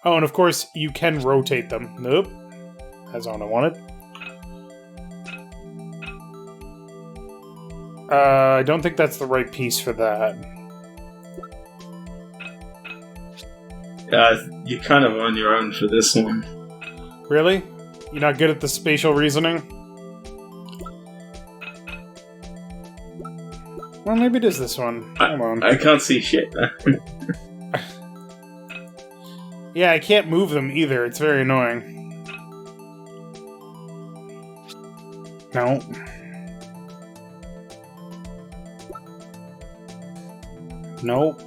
Oh, and of course, you can rotate them. Nope. That's not what I wanted. I don't think that's the right piece for that. You're kind of on your own for this one. Really? You're not good at the spatial reasoning? Well, maybe it is this one. Hold on. I can't see shit. Yeah, I can't move them either. It's very annoying. No. Nope.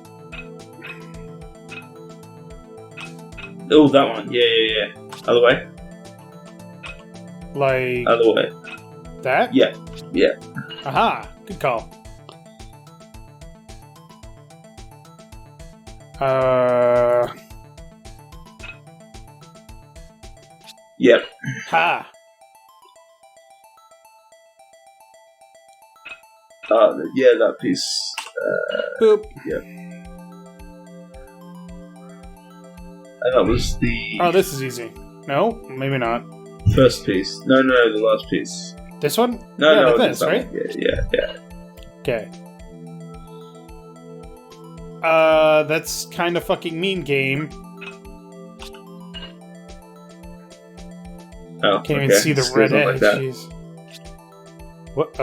Oh, that one. Yeah. Other way. Like... Other way. that? Yeah. Aha! Good call. Yep. Ha! Yeah, that piece. Boop. Yep. And that was the... Oh, this is easy. No? Maybe not. first piece. No, the last piece. This one? No, yeah, no, this, that right? one. Yeah. Okay. That's kind of fucking mean, game. Oh, Can't even see the red edge. Like Jeez. What?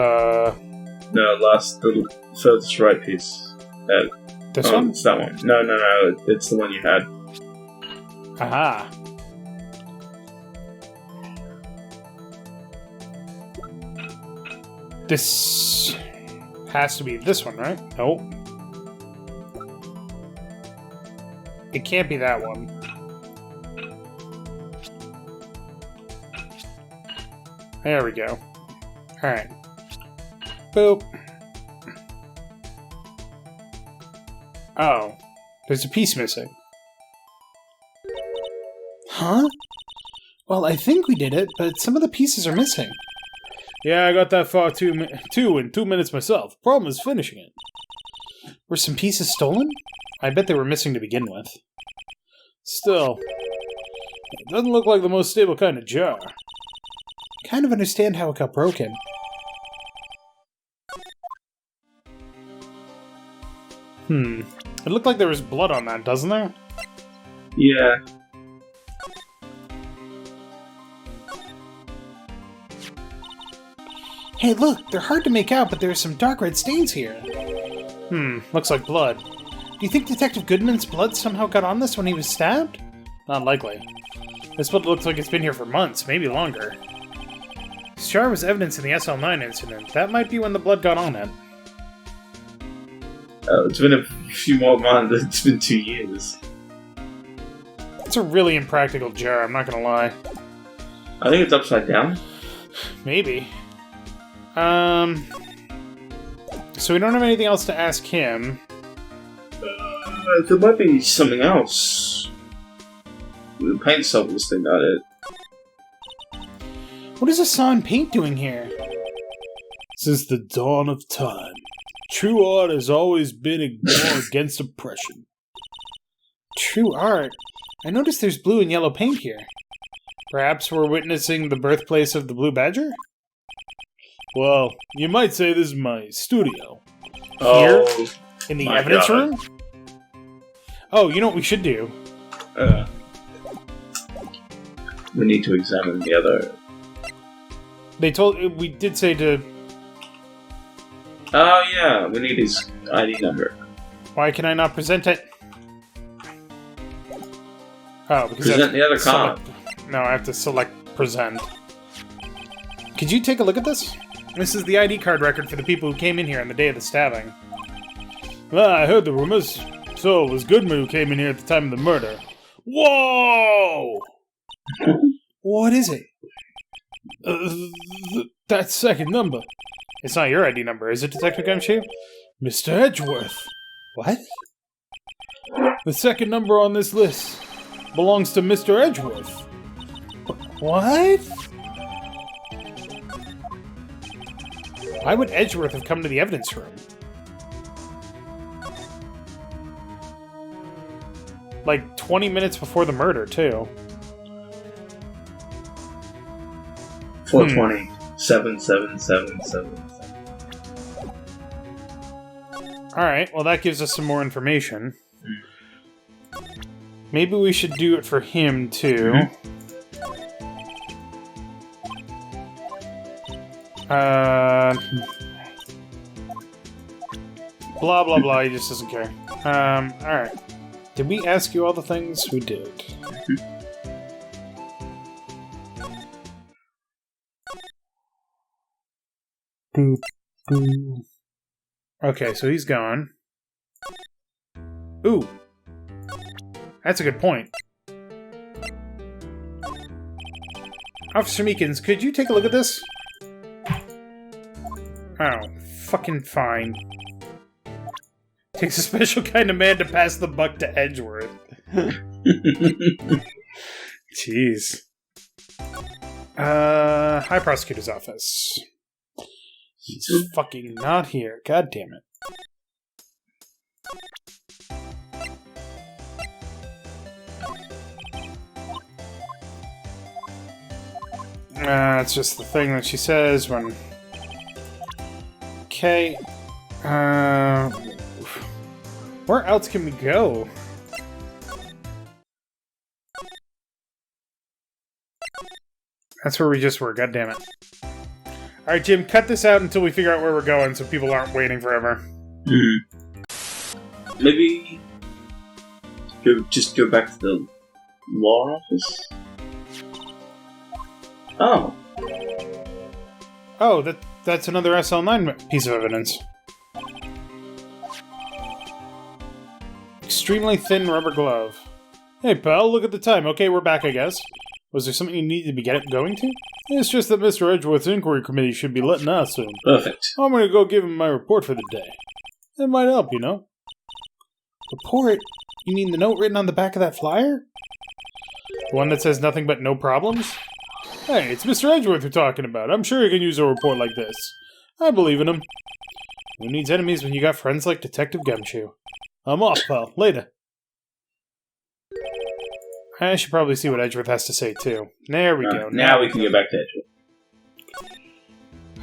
No, the furthest right piece. This one? It's that one. No. It's the one you had. Aha. This has to be this one, right? Nope. It can't be that one. There we go. Alright. Boop. Oh. There's a piece missing. Huh? Well, I think we did it, but some of the pieces are missing. Yeah, I got that far too in 2 minutes myself. Problem is finishing it. Were some pieces stolen? I bet they were missing to begin with. Still, it doesn't look like the most stable kind of jar. Kind of understand how it got broken. It looked like there was blood on that, doesn't there? Yeah. Hey, look! They're hard to make out, but there are some dark red stains here. Looks like blood. Do you think Detective Goodman's blood somehow got on this when he was stabbed? Not likely. This blood looks like it's been here for months, maybe longer. This jar was evidence in the SL9 incident. That might be when the blood got on it. It's been a few more months. It's been 2 years. It's a really impractical jar, I'm not gonna lie. I think it's upside down. Maybe. So we don't have anything else to ask him. There might be something else. The paint samples thing about it. What is Hassan Paint doing here? Since the dawn of time, true art has always been a war against oppression. True art? I noticed there's blue and yellow paint here. Perhaps we're witnessing the birthplace of the Blue Badger? Well, you might say this is my studio. Here? In the evidence room? Oh, you know what we should do? We need to examine the other... We did say to... Oh, yeah, we need his ID number. Why can I not present it? Oh, because present the other card. No, I have to select present. Could you take a look at this? This is the ID card record for the people who came in here on the day of the stabbing. Well, I heard the rumors. So it was Goodman who came in here at the time of the murder. Whoa! What is it? That second number. It's not your ID number, is it, Detective Gumshoe? Mr. Edgeworth. What? The second number on this list belongs to Mr. Edgeworth. What? Why would Edgeworth have come to the evidence room? Like 20 minutes before the murder, too. 420. 7777. Alright, well that gives us some more information. Maybe we should do it for him, too. Blah, blah, blah, he just doesn't care. Alright. Did we ask you all the things? We did. Okay, so he's gone. Ooh. That's a good point. Officer Meekins, could you take a look at this? Oh, fucking fine. Takes a special kind of man to pass the buck to Edgeworth. Jeez. High Prosecutor's Office. He's fucking not here. God damn it. It's just the thing that she says when... Okay. Where else can we go? That's where we just were, god damn it. Alright, Jim, cut this out until we figure out where we're going so people aren't waiting forever. Maybe... just go back to the law office? Oh. Oh, that's another SL9 piece of evidence. Extremely thin rubber glove. Hey, pal, look at the time. Okay, we're back, I guess. Was there something you needed to be going to? It's just that Mr. Edgeworth's inquiry committee should be letting us soon. Perfect. I'm gonna go give him my report for the day. It might help, you know. Report? You mean the note written on the back of that flyer? The one that says nothing but no problems? Hey, it's Mr. Edgeworth we're talking about. I'm sure he can use a report like this. I believe in him. Who needs enemies when you got friends like Detective Gumshoe? I'm off, pal. Later. I should probably see what Edgeworth has to say, too. There we go. Now we can get back to Edgeworth.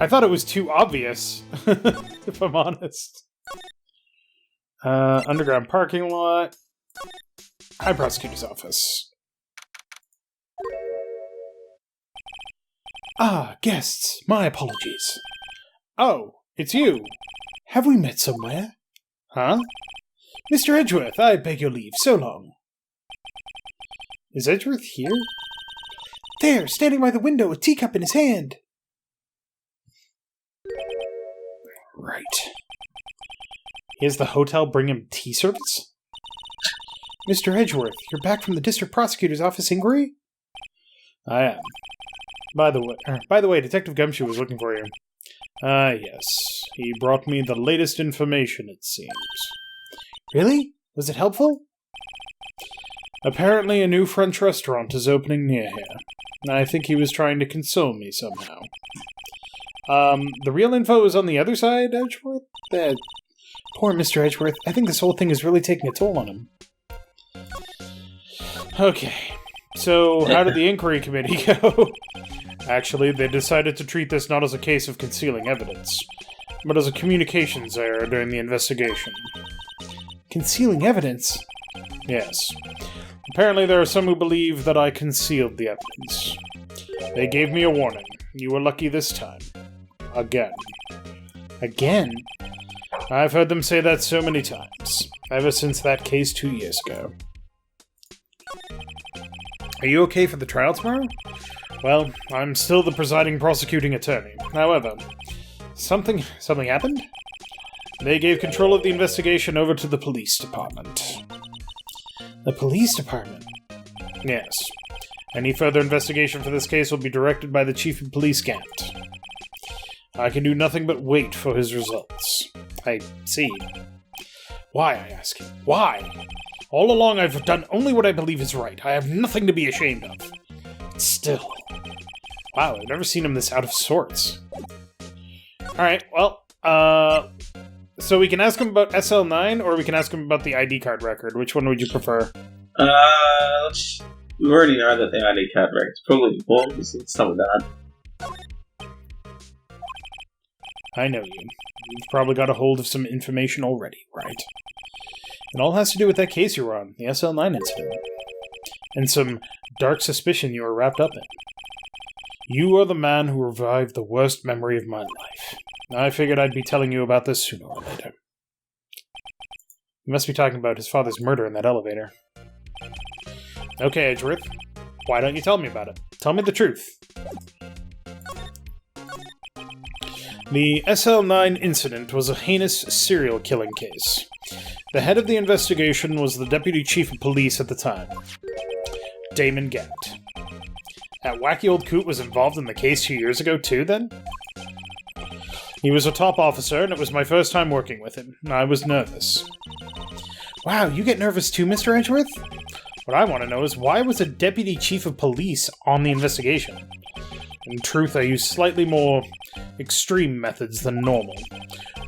I thought it was too obvious, if I'm honest. Underground parking lot. High Prosecutor's Office. Ah, guests. My apologies. Oh, it's you. Have we met somewhere? Huh? Mr. Edgeworth, I beg your leave. So long. Is Edgeworth here? There, standing by the window, a teacup in his hand. Right. Is the hotel bring him tea service? Mr. Edgeworth, you're back from the district prosecutor's office inquiry? I am. By the way, Detective Gumshoe was looking for you. Yes. He brought me the latest information, it seems. Really? Was it helpful? Apparently a new French restaurant is opening near here. I think he was trying to console me somehow. The real info is on the other side, Edgeworth? Poor Mr. Edgeworth. I think this whole thing is really taking a toll on him. Okay. So, how did the inquiry committee go? Actually, they decided to treat this not as a case of concealing evidence, but as a communications error during the investigation. Concealing evidence? Yes. Apparently there are some who believe that I concealed the evidence. They gave me a warning. You were lucky this time. Again. Again? I've heard them say that so many times, ever since that case 2 years ago. Are you okay for the trial tomorrow? Well, I'm still the presiding prosecuting attorney. However, something happened? They gave control of the investigation over to the police department. The police department? Yes. Any further investigation for this case will be directed by the Chief of Police Gant. I can do nothing but wait for his results. I see. Why, I ask you? Why? All along I've done only what I believe is right. I have nothing to be ashamed of. Still. Wow, I've never seen him this out of sorts. Alright, well, so we can ask him about SL9, or we can ask him about the ID card record. Which one would you prefer? We already know that the ID card rate is probably important, so let's start with that. I know you. You've probably got a hold of some information already, right? It all has to do with that case you were on, the SL9 incident. And some dark suspicion you were wrapped up in. You are the man who revived the worst memory of my life. I figured I'd be telling you about this sooner or later. You must be talking about his father's murder in that elevator. Okay, Edgeworth. Why don't you tell me about it? Tell me the truth. The SL9 incident was a heinous serial killing case. The head of the investigation was the deputy chief of police at the time, Damon Gant. That wacky old coot was involved in the case 2 years ago too, then? He was a top officer, and it was my first time working with him. I was nervous. Wow, you get nervous too, Mr. Edgeworth? What I want to know is, why was a deputy chief of police on the investigation? In truth, I used slightly more extreme methods than normal.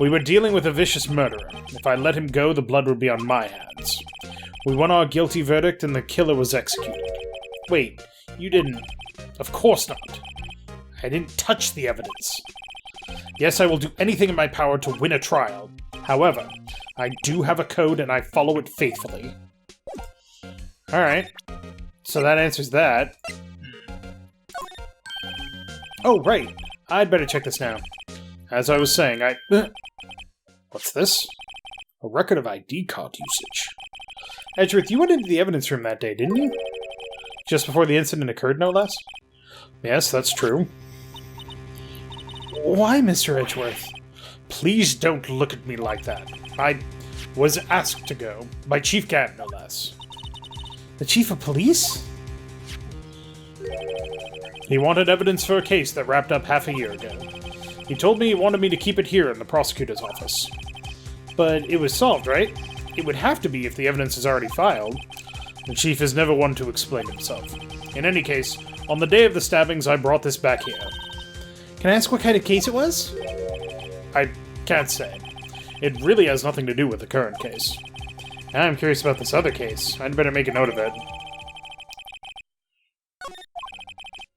We were dealing with a vicious murderer. If I let him go, the blood would be on my hands. We won our guilty verdict, and the killer was executed. Wait, you didn't... Of course not. I didn't touch the evidence. Yes, I will do anything in my power to win a trial. However, I do have a code, and I follow it faithfully. Alright. So that answers that. Oh, right. I'd better check this now. As I was saying, What's this? A record of ID card usage. Edgeworth, you went into the evidence room that day, didn't you? Just before the incident occurred, no less? Yes, that's true. Why, Mr. Edgeworth? Please don't look at me like that. I was asked to go. By Chief Gant, no less. The Chief of Police? He wanted evidence for a case that wrapped up half a year ago. He told me he wanted me to keep it here in the prosecutor's office. But it was solved, right? It would have to be if the evidence is already filed. The chief is never one to explain himself. In any case, on the day of the stabbings, I brought this back here. Can I ask what kind of case it was? I can't say. It really has nothing to do with the current case. I'm curious about this other case. I'd better make a note of it.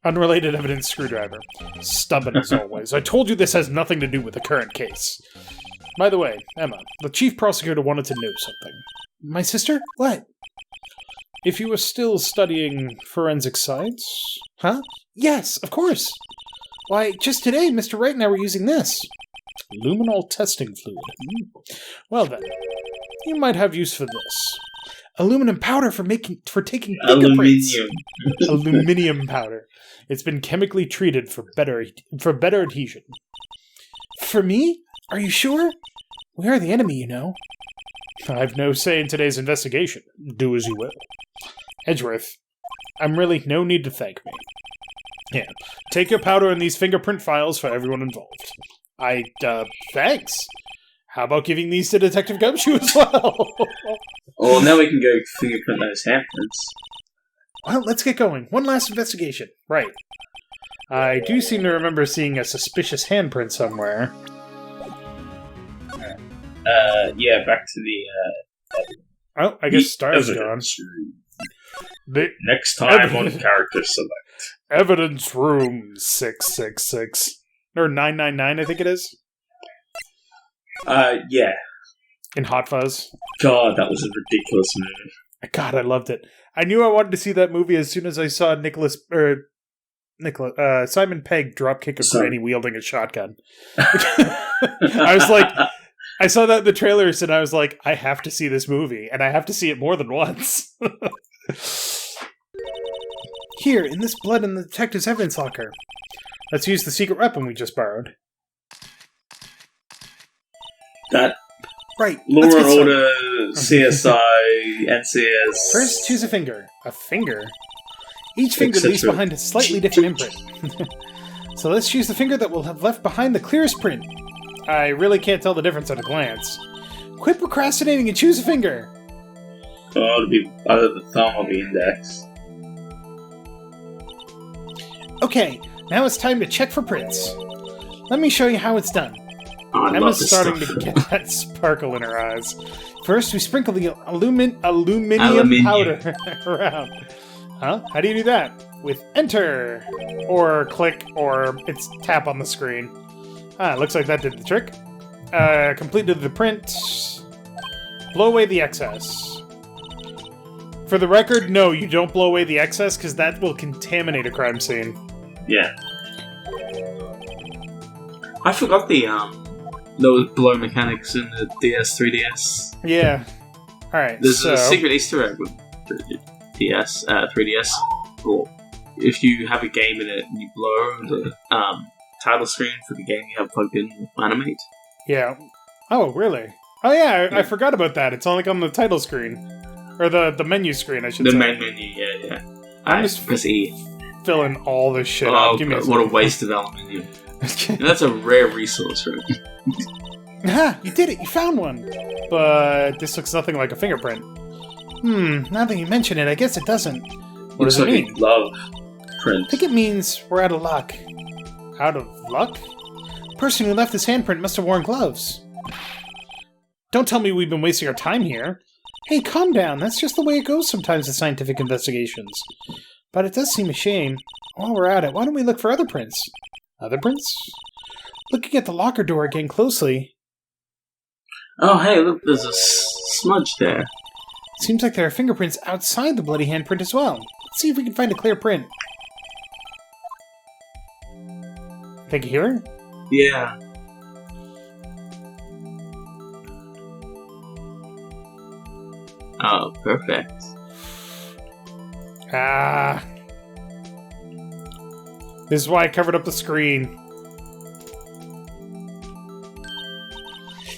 Unrelated evidence screwdriver. Stubborn as always. I told you this has nothing to do with the current case. By the way, Emma, the chief prosecutor wanted to know something. My sister? What? If you were still studying forensic science? Huh? Yes, of course. Why, just today, Mr. Wright and I were using this. Luminol testing fluid. Well then, you might have use for this. Aluminum powder for taking fingerprints. Aluminium powder. It's been chemically treated for better adhesion. For me? Are you sure? We are the enemy, you know. I've no say in today's investigation. Do as you will. Edgeworth, I'm really no need to thank me. Yeah, take your powder and these fingerprint files for everyone involved. Thanks. How about giving these to Detective Gumshoe as well? Well, now we can go fingerprint those handprints. Well, let's get going. One last investigation. Right. I do seem to remember seeing a suspicious handprint somewhere. Yeah, back to the, Oh, I guess Star's gone. Next time on CharacterSelect. Evidence room 666. Or 999, I think it is. Yeah. In Hot Fuzz. God, that was a ridiculous movie. God, I loved it. I knew I wanted to see that movie as soon as I saw Simon Pegg dropkick a granny wielding a shotgun. I was like, I saw that in the trailers and I was like, I have to see this movie, and I have to see it more than once. Here, in this blood in the detective's evidence locker. Let's use the secret weapon we just borrowed. That right. Law and Order, CSI, NCS. First, choose a finger. A finger? Each finger leaves behind a slightly different imprint. So let's choose the finger that will have left behind the clearest print. I really can't tell the difference at a glance. Quit procrastinating and choose a finger. Oh, it'll be either the thumb or the index. Okay, now it's time to check for prints. Let me show you how it's done. Oh, I love Emma's this starting stuff. to get that sparkle in her eyes. First, we sprinkle the aluminium powder around. Huh? How do you do that? With enter! Or click, or it's tap on the screen. Ah, looks like that did the trick. Completed the print. Blow away the excess. For the record, no, you don't blow away the excess, because that will contaminate a crime scene. Yeah. I forgot those blow mechanics in the 3DS. Yeah. Alright, There's a secret Easter egg with the 3DS. Or if you have a game in it and you blow the title screen for the game you have plugged in with Animate. Yeah. Oh, really? Oh, yeah, I forgot about that. It's on the title screen. Or the menu screen, I should say. The main menu, yeah. I'm just press E. filling all this shit Oh, up. Give me God, what a waste of aluminium. That's a rare resource, right? Ha! You did it! You found one! But this looks nothing like a fingerprint. Now that you mention it, I guess it doesn't. What does it mean? A glove print. I think it means we're out of luck. Out of luck? The person who left this handprint must have worn gloves. Don't tell me we've been wasting our time here. Hey, calm down. That's just the way it goes sometimes in scientific investigations. But it does seem a shame. While we're at it, why don't we look for other prints? Other prints? Looking at the locker door again closely. Oh, hey, look, there's a smudge there. Seems like there are fingerprints outside the bloody handprint as well. Let's see if we can find a clear print. Think you hear her? Yeah. Oh, perfect. Ah. This is why I covered up the screen.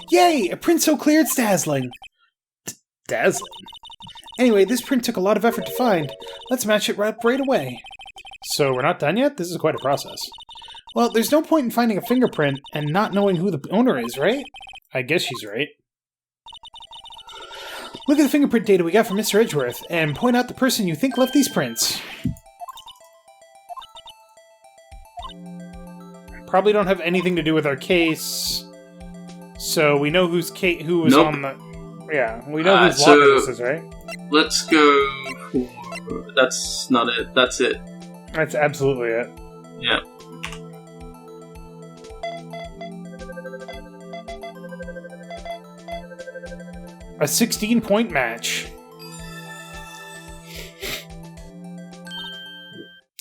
Yay! A print so clear it's dazzling. Dazzling? Anyway, this print took a lot of effort to find. Let's match it right away. So we're not done yet? This is quite a process. Well, there's no point in finding a fingerprint and not knowing who the owner is, right? I guess she's right. Look at the fingerprint data we got from Mr. Edgeworth, and point out the person you think left these prints. Probably don't have anything to do with our case, so we know who was on the... Yeah, we know whose locker this is, right? Let's go for... That's not it. That's it. That's absolutely it. Yeah. A 16-point match.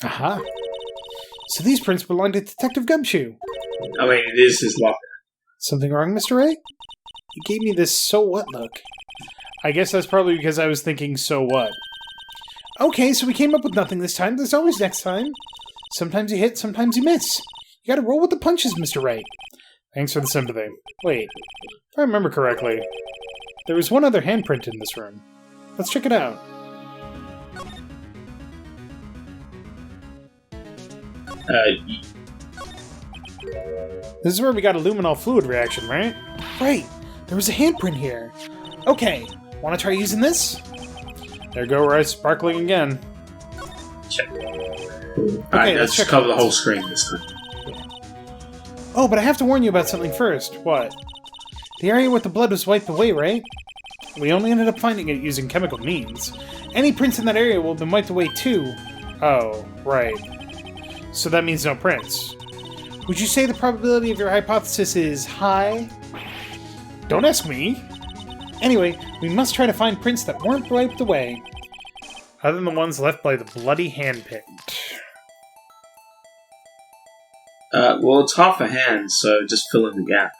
Aha. So these prints belong to Detective Gumshoe. I mean, it is his locker. Something wrong, Mr. Wright? You gave me this so what look. I guess that's probably because I was thinking so what. Okay, so we came up with nothing this time. There's always next time. Sometimes you hit, sometimes you miss. You gotta roll with the punches, Mr. Wright. Thanks for the sympathy. Wait, if I remember correctly, there was one other handprint in this room. Let's check it out. This is where we got a luminol fluid reaction, right? Right! There was a handprint here. Okay, wanna try using this? There go, right, sparkling again. Check. Okay, Alright, let's let's cover the whole screen this time. Oh, but I have to warn you about something first. What? The area with the blood was wiped away, right? We only ended up finding it using chemical means. Any prints in that area will have been wiped away too. Oh, right. So that means no prints. Would you say the probability of your hypothesis is high? Don't ask me. Anyway, we must try to find prints that weren't wiped away. Other than the ones left by the bloody handprint. Well, it's half a hand, so just fill in the gap.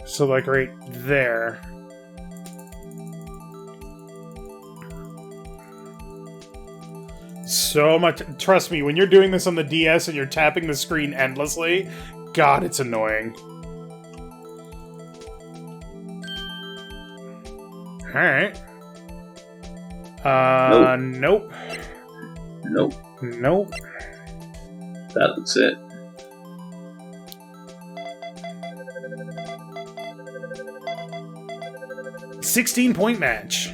So, like, right there. So much. Trust me, when you're doing this on the DS and you're tapping the screen endlessly, God, it's annoying. Alright. Nope. Nope. Nope. That looks it. $16-point match.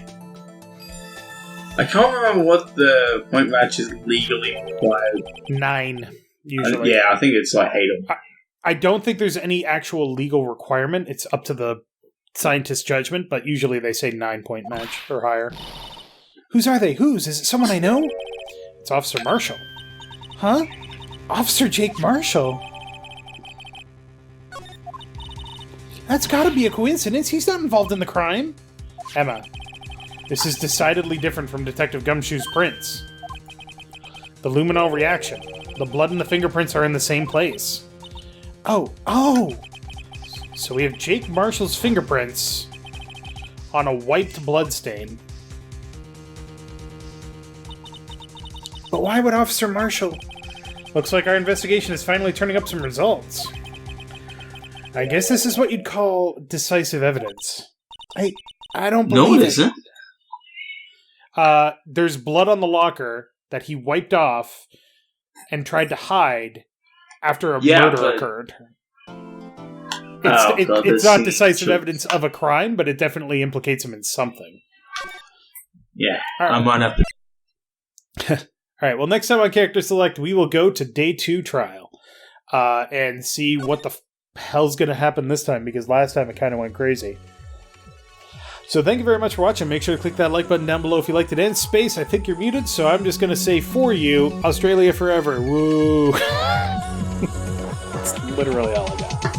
I can't remember what the point match is legally required. 9, usually. Yeah, I think it's like 8 or I don't think there's any actual legal requirement. It's up to the scientist's judgment, but usually they say 9-point match or higher. Whose are they? Whose? Is it someone I know? It's Officer Marshall. Huh? Officer Jake Marshall? That's gotta be a coincidence. He's not involved in the crime. Emma, this is decidedly different from Detective Gumshoe's prints. The luminol reaction. The blood and the fingerprints are in the same place. Oh! So we have Jake Marshall's fingerprints on a wiped bloodstain. But why would Officer Marshall... Looks like our investigation is finally turning up some results. I guess this is what you'd call decisive evidence. I don't believe it. No, it isn't. There's blood on the locker that he wiped off and tried to hide after a murder occurred. It's not decisive evidence of a crime, but it definitely implicates him in something. Yeah, right. I might have to... Alright, well, next time on Character Select, we will go to Day 2 trial and see what the hell's going to happen this time, because last time it kind of went crazy. So thank you very much for watching. Make sure to click that like button down below if you liked it. And Space, I think you're muted, so I'm just going to say for you, Australia forever. Woo! That's literally all I got.